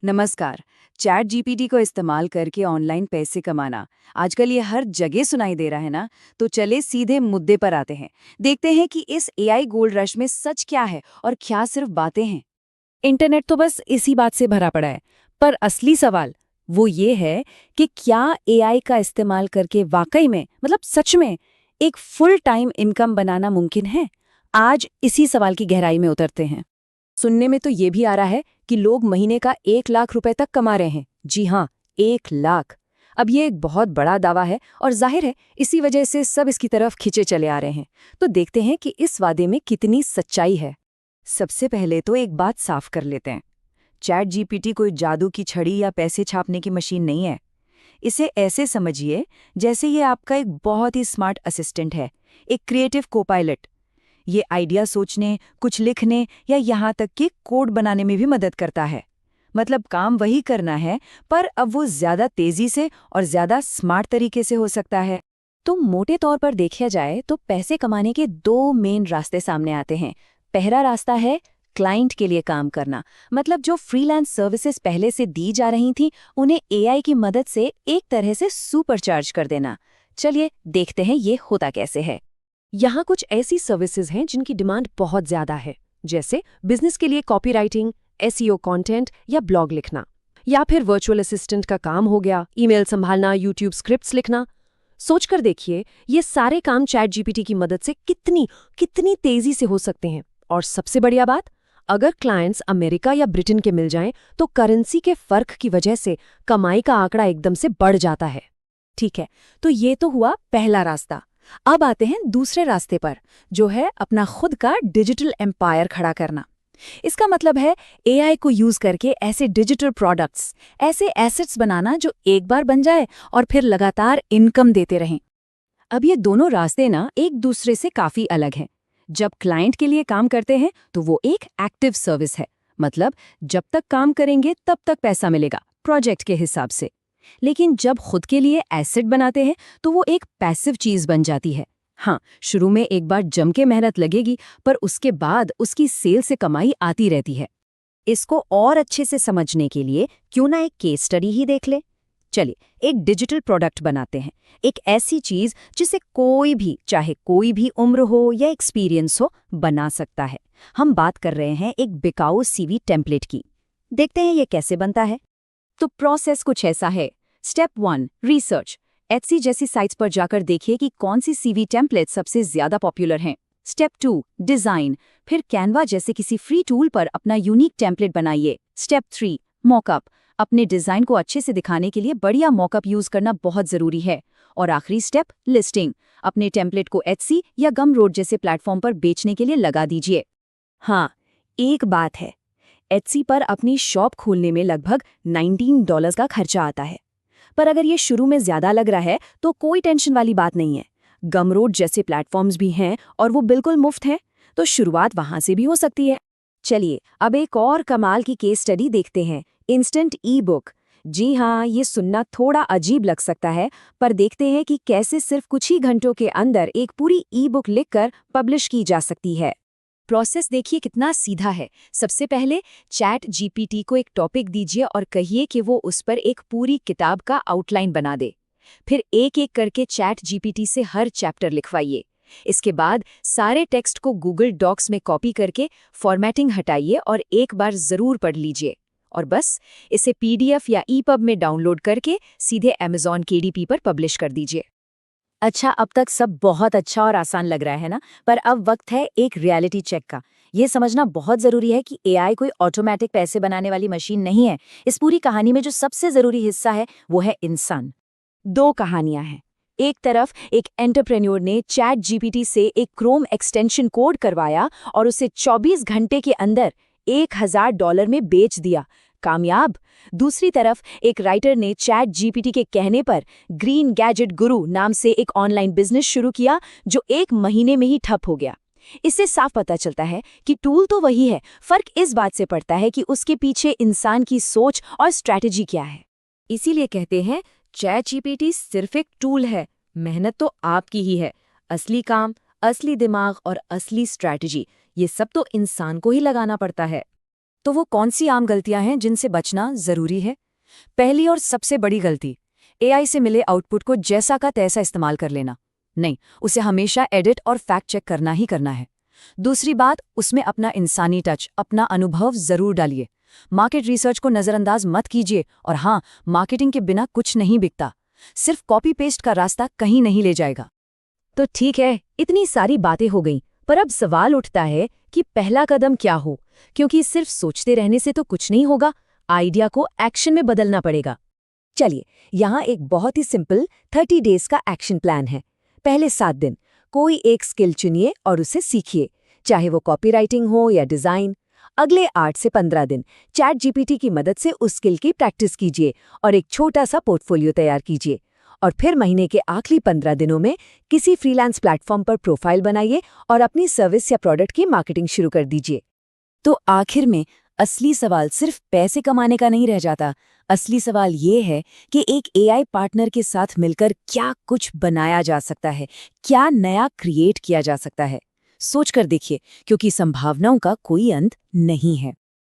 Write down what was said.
नमस्कार। Chat GPT को इस्तेमाल करके ऑनलाइन पैसे कमाना आजकल ये हर जगह सुनाई दे रहा है ना। तो चले सीधे मुद्दे पर आते हैं। देखते हैं कि इस एआई गोल्ड रश में सच क्या है और क्या सिर्फ बातें हैं। इंटरनेट तो बस इसी बात से भरा पड़ा है। पर असली सवाल वो ये है कि क्या एआई का इस्तेमाल करके वाकई में सच में एक फुल टाइम इनकम बनाना मुमकिन है। आज इसी सवाल की गहराई में उतरते हैं। सुनने में तो ये भी आ रहा है कि लोग महीने का 1 लाख रुपए तक कमा रहे हैं। जी हाँ, 1 लाख। अब ये एक बहुत बड़ा दावा है और जाहिर है इसी वजह से सब इसकी तरफ खिंचे चले आ रहे हैं। तो देखते हैं कि इस वादे में कितनी सच्चाई है। सबसे पहले तो एक बात साफ कर लेते हैं। चैट जीपीटी कोई जादू की छड़ी या पैसे छापने की मशीन नहीं है। इसे ऐसे समझिए जैसे ये आपका एक बहुत ही स्मार्ट असिस्टेंट है, एक क्रिएटिव कोपायलट। ये आइडिया सोचने, कुछ लिखने या यहाँ तक कि कोड बनाने में भी मदद करता है। मतलब काम वही करना है, पर अब वो ज्यादा तेजी से और ज्यादा स्मार्ट तरीके से हो सकता है। तो मोटे तौर पर देखा जाए तो पैसे कमाने के दो मेन रास्ते सामने आते हैं। पहला रास्ता है क्लाइंट के लिए काम करना। जो फ्रीलांस सर्विसेज पहले से दी जा रही थी उन्हें एआई की मदद से एक तरह से सुपरचार्ज कर देना। चलिए देखते हैं ये होता कैसे है। यहाँ कुछ ऐसी सर्विसेज हैं जिनकी डिमांड बहुत ज्यादा है, जैसे बिजनेस के लिए कॉपीराइटिंग, एसईओ कंटेंट या ब्लॉग लिखना, या फिर वर्चुअल असिस्टेंट का काम हो गया, ईमेल संभालना, यूट्यूब स्क्रिप्ट्स लिखना। सोचकर देखिए ये सारे काम चैट जीपीटी की मदद से कितनी कितनी तेजी से हो सकते हैं। और सबसे बढ़िया बात, अगर क्लाइंट्स अमेरिका या ब्रिटेन के मिल जाएं तो करेंसी के फर्क की वजह से कमाई का आंकड़ा एकदम से बढ़ जाता है। ठीक है, तो ये तो हुआ पहला रास्ता। अब आते हैं दूसरे रास्ते पर, जो है अपना खुद का डिजिटल एम्पायर खड़ा करना। इसका मतलब है एआई को यूज करके ऐसे डिजिटल प्रोडक्ट्स, ऐसे एसेट्स बनाना जो एक बार बन जाए और फिर लगातार इनकम देते रहें। अब ये दोनों रास्ते ना एक दूसरे से काफी अलग हैं। जब क्लाइंट के लिए काम करते हैं तो वो एक एक्टिव सर्विस है। मतलब जब तक काम करेंगे तब तक पैसा मिलेगा, प्रोजेक्ट के हिसाब से। लेकिन जब खुद के लिए एसेट बनाते हैं तो वो एक पैसिव चीज बन जाती है। हाँ, शुरू में एक बार जम के मेहनत लगेगी, पर उसके बाद उसकी सेल से कमाई आती रहती है। इसको और अच्छे से समझने के लिए क्यों ना एक केस स्टडी ही देख ले। चलिए एक डिजिटल प्रोडक्ट बनाते हैं, एक ऐसी चीज जिसे कोई भी, चाहे कोई भी उम्र हो या एक्सपीरियंस हो, बना सकता है। हम बात कर रहे हैं एक बिकाऊ सीवी टेम्पलेट की। देखते हैं ये कैसे बनता है। तो प्रोसेस कुछ ऐसा है। Step 1, research. एटसी जैसी साइट्स पर जाकर देखिए कि कौन सी सीवी टेम्पलेट सबसे ज्यादा पॉपुलर हैं। Step 2, design. फिर कैनवा जैसे किसी फ्री टूल पर अपना यूनिक टेम्पलेट बनाइए। Step 3, mock-up. अपने डिजाइन को अच्छे से दिखाने के लिए बढ़िया मॉकअप यूज करना बहुत जरूरी है। और आखिरी स्टेप, लिस्टिंग। अपने टेम्पलेट को एटसी या गमरोड जैसे प्लेटफॉर्म पर बेचने के लिए लगा दीजिए। हाँ, एक बात है, एटसी पर अपनी शॉप खोलने में लगभग $19 का खर्चा आता है। पर अगर ये शुरू में ज्यादा लग रहा है तो कोई टेंशन वाली बात नहीं है। गमरोड जैसे प्लेटफॉर्म्स भी हैं और वो बिल्कुल मुफ्त हैं, तो शुरुआत वहां से भी हो सकती है। चलिए अब एक और कमाल की केस स्टडी देखते हैं, इंस्टेंट ई बुक। जी हाँ, ये सुनना थोड़ा अजीब लग सकता है, पर देखते हैं कि कैसे सिर्फ कुछ ही घंटों के अंदर एक पूरी ई बुक लिखकर पब्लिश की जा सकती है। प्रोसेस देखिए कितना सीधा है। सबसे पहले चैट जीपीटी को एक टॉपिक दीजिए और कहिए कि वो उस पर एक पूरी किताब का आउटलाइन बना दे। फिर एक एक करके चैट जीपीटी से हर चैप्टर लिखवाइए। इसके बाद सारे टेक्स्ट को गूगल डॉक्स में कॉपी करके फॉर्मेटिंग हटाइए और एक बार जरूर पढ़ लीजिए। और बस इसे पीडीएफ या ईपब में डाउनलोड करके सीधे अमेज़न केडीपी पर पब्लिश कर दीजिए। अच्छा, अब तक सब बहुत अच्छा और आसान लग रहा है ना? पर अब वक्त है एक रियलिटी चेक का। ये समझना बहुत जरूरी है कि एआई कोई ऑटोमेटिक पैसे बनाने वाली मशीन नहीं है। इस पूरी कहानी में जो सबसे जरूरी हिस्सा है वो है इंसान। दो कहानियां हैं। एक तरफ एक एंटरप्रेन्योर ने चैट जीपीटी से एक क्रोम एक्सटेंशन कोड करवाया और उसे 24 घंटे के अंदर $1000 में बेच दिया। कामयाब। दूसरी तरफ एक राइटर ने चैट जीपीटी के कहने पर ग्रीन गैजेट गुरु नाम से एक ऑनलाइन बिजनेस शुरू किया जो 1 महीने में ही ठप हो गया। इससे साफ पता चलता है कि टूल तो वही है, फर्क इस बात से पड़ता है कि उसके पीछे इंसान की सोच और स्ट्रैटेजी क्या है। इसीलिए कहते हैं चैट जीपीटी सिर्फ एक टूल है, मेहनत तो आपकी ही है। असली काम, असली दिमाग और असली स्ट्रैटेजी, ये सब तो इंसान को ही लगाना पड़ता है। तो वो कौन सी आम गलतियां हैं जिनसे बचना जरूरी है? पहली और सबसे बड़ी गलती, एआई से मिले आउटपुट को जैसा का तैसा इस्तेमाल कर लेना। नहीं, उसे हमेशा एडिट और फैक्ट चेक करना ही करना है। दूसरी बात, उसमें अपना इंसानी टच, अपना अनुभव जरूर डालिए। मार्केट रिसर्च को नजरअंदाज मत कीजिए। और हाँ, मार्केटिंग के बिना कुछ नहीं बिकता। सिर्फ कॉपी पेस्ट का रास्ता कहीं नहीं ले जाएगा। तो ठीक है, इतनी सारी बातें हो गईं, पर अब सवाल उठता है कि पहला कदम क्या हो, क्योंकि सिर्फ सोचते रहने से तो कुछ नहीं होगा, आइडिया को एक्शन में बदलना पड़ेगा। चलिए, यहाँ एक बहुत ही सिंपल 30 डेज का एक्शन प्लान है। पहले 7 दिन कोई एक स्किल चुनिए और उसे सीखिए, चाहे वो कॉपीराइटिंग हो या डिज़ाइन। अगले 8 से 15 दिन चैट जीपीटी की मदद से उस स्किल की प्रैक्टिस कीजिए और एक छोटा सा पोर्टफोलियो तैयार कीजिए। और फिर महीने के आखिरी 15 दिनों में किसी फ्रीलांस प्लेटफॉर्म पर प्रोफाइल बनाइए और अपनी सर्विस या प्रोडक्ट की मार्केटिंग शुरू कर दीजिए। तो आखिर में असली सवाल सिर्फ पैसे कमाने का नहीं रह जाता। असली सवाल ये है कि एक एआई पार्टनर के साथ मिलकर क्या कुछ बनाया जा सकता है, क्या नया क्रिएट किया जा सकता है। सोच कर देखिए, क्योंकि संभावनाओं का कोई अंत नहीं है।